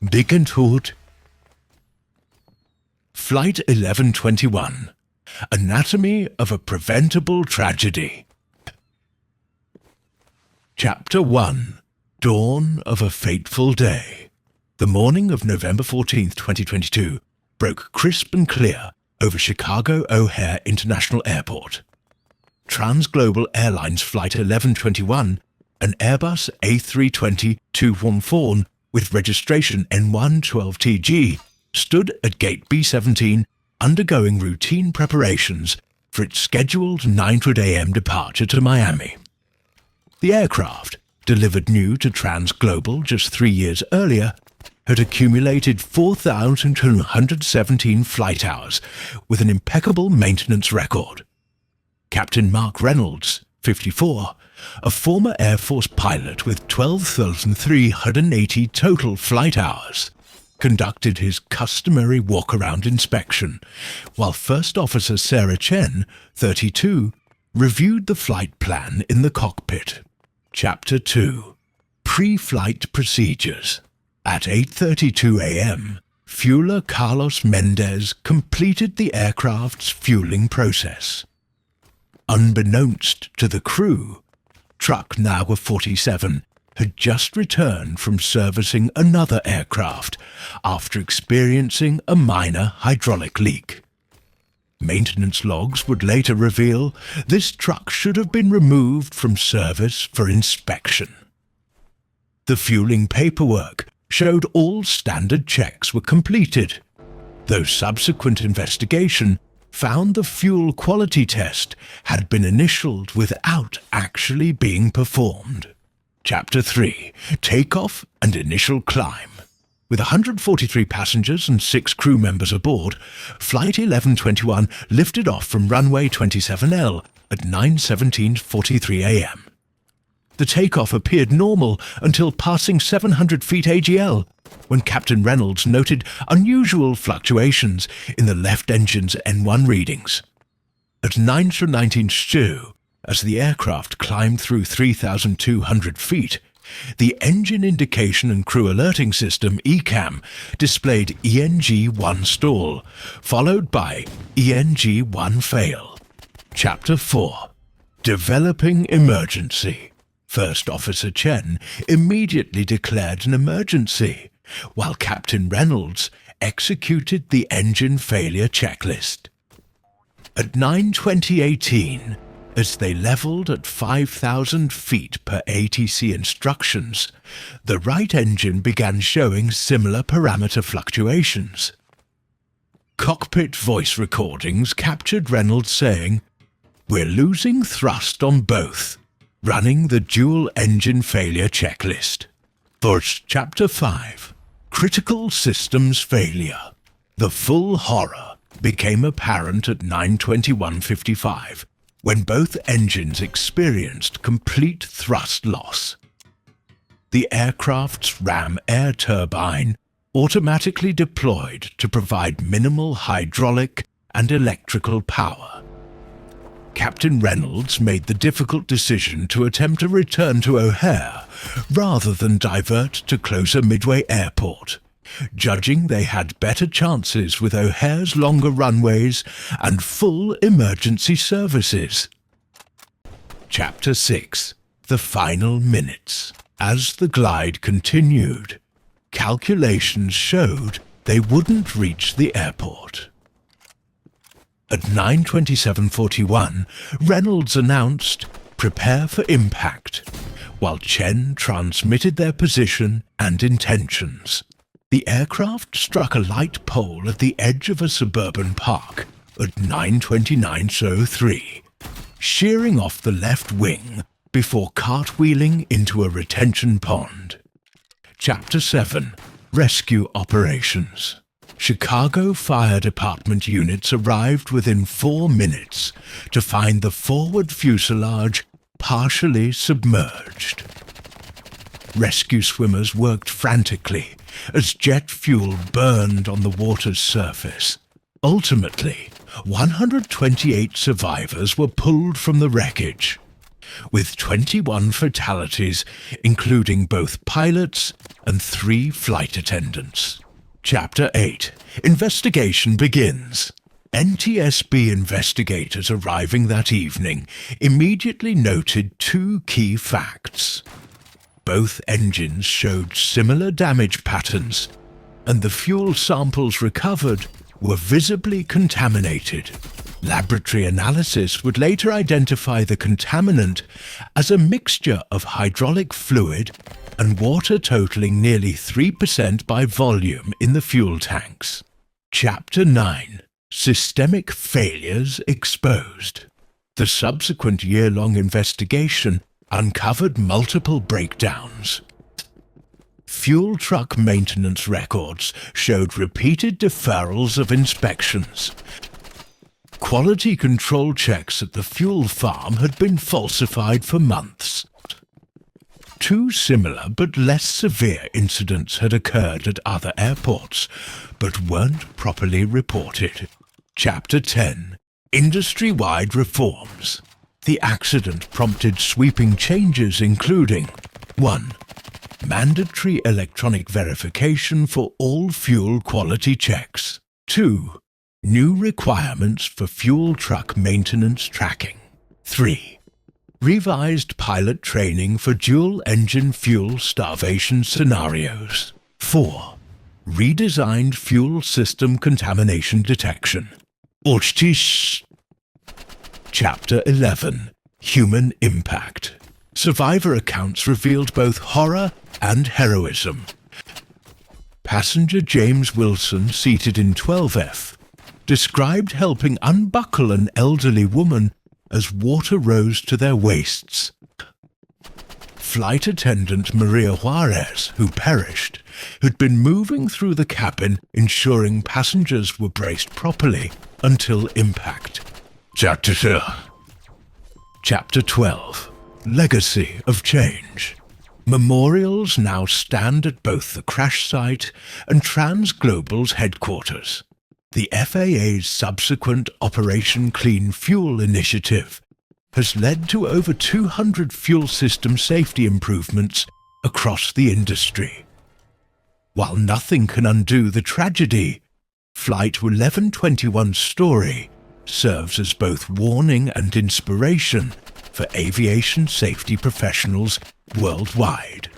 Big and Hood. Flight 1121. Anatomy of a Preventable Tragedy. Chapter 1. Dawn of a Fateful Day. The morning of November 14th, 2022, broke crisp and clear over Chicago O'Hare International Airport. Transglobal Airlines Flight 1121, an Airbus A320-214 with registration N112TG, stood at Gate B17 undergoing routine preparations for its scheduled 9:00 a.m. departure to Miami. The aircraft, delivered new to Transglobal just 3 years earlier, had accumulated 4,217 flight hours with an impeccable maintenance record. Captain Mark Reynolds, 54, a former Air Force pilot with 12,380 total flight hours, conducted his customary walk-around inspection, while First Officer Sarah Chen, 32, reviewed the flight plan in the cockpit. Chapter 2. Pre-Flight Procedures. At 8:32 a.m., fueler Carlos Mendez completed the aircraft's fueling process. Unbeknownst to the crew, Truck Number 47 had just returned from servicing another aircraft after experiencing a minor hydraulic leak. Maintenance logs would later reveal this truck should have been removed from service for inspection. The fueling paperwork showed all standard checks were completed, though subsequent investigation found the fuel quality test had been initialed without actually being performed. Chapter 3. Takeoff and Initial Climb. With 143 passengers and 6 crew members aboard, Flight 1121 lifted off from runway 27L at 9:17:43 a.m. The takeoff appeared normal until passing 700 feet AGL, when Captain Reynolds noted unusual fluctuations in the left engine's N1 readings. At 9:19 STU, as the aircraft climbed through 3,200 feet, the Engine Indication and Crew Alerting System ECAM displayed ENG-1 stall, followed by ENG-1 fail. Chapter 4. Developing Emergency. First Officer Chen immediately declared an emergency, while Captain Reynolds executed the engine failure checklist. At 9:20:18, as they leveled at 5,000 feet per ATC instructions, the right engine began showing similar parameter fluctuations. Cockpit voice recordings captured Reynolds saying, "We're losing thrust on both, running the dual engine failure checklist." For Chapter 5. Critical Systems Failure. The full horror became apparent at 9:21:55, when both engines experienced complete thrust loss. The aircraft's ram air turbine automatically deployed to provide minimal hydraulic and electrical power. Captain Reynolds made the difficult decision to attempt a return to O'Hare rather than divert to closer Midway Airport, judging they had better chances with O'Hare's longer runways and full emergency services. Chapter 6. The Final Minutes. As the glide continued, calculations showed they wouldn't reach the airport. At 9:27:41, Reynolds announced, "Prepare for impact," while Chen transmitted their position and intentions. The aircraft struck a light pole at the edge of a suburban park at 9:29:03, shearing off the left wing before cartwheeling into a retention pond. Chapter 7. Rescue Operations. Chicago Fire Department units arrived within 4 minutes to find the forward fuselage partially submerged. Rescue swimmers worked frantically as jet fuel burned on the water's surface. Ultimately, 128 survivors were pulled from the wreckage. with 21 fatalities, including both pilots and 3 flight attendants. Chapter 8. Investigation begins. NTSB investigators arriving that evening immediately noted 2 key facts. Both engines showed similar damage patterns, and the fuel samples recovered were visibly contaminated. Laboratory analysis would later identify the contaminant as a mixture of hydraulic fluid and water totaling nearly 3% by volume in the fuel tanks. Chapter 9. Systemic Failures Exposed. The subsequent year-long investigation uncovered multiple breakdowns. Fuel truck maintenance records showed repeated deferrals of inspections. Quality control checks at the fuel farm had been falsified for months. 2 similar but less severe incidents had occurred at other airports, but weren't properly reported. Chapter 10. Industry-wide reforms. The accident prompted sweeping changes including 1. Mandatory electronic verification for all fuel quality checks. 2. New requirements for fuel truck maintenance tracking. 3. Revised pilot training for dual-engine fuel starvation scenarios. 4. Redesigned fuel system contamination detection. Chapter 11. Human Impact. Survivor accounts revealed both horror and heroism. Passenger James Wilson, seated in 12F, described helping unbuckle an elderly woman as water rose to their waists. Flight attendant Maria Juarez, who perished, had been moving through the cabin ensuring passengers were braced properly until impact. Chapter 12. Legacy of Change. Memorials now stand at both the crash site and TransGlobal's headquarters. The FAA's subsequent Operation Clean Fuel initiative has led to over 200 fuel system safety improvements across the industry. While nothing can undo the tragedy, Flight 1121's story serves as both warning and inspiration for aviation safety professionals worldwide.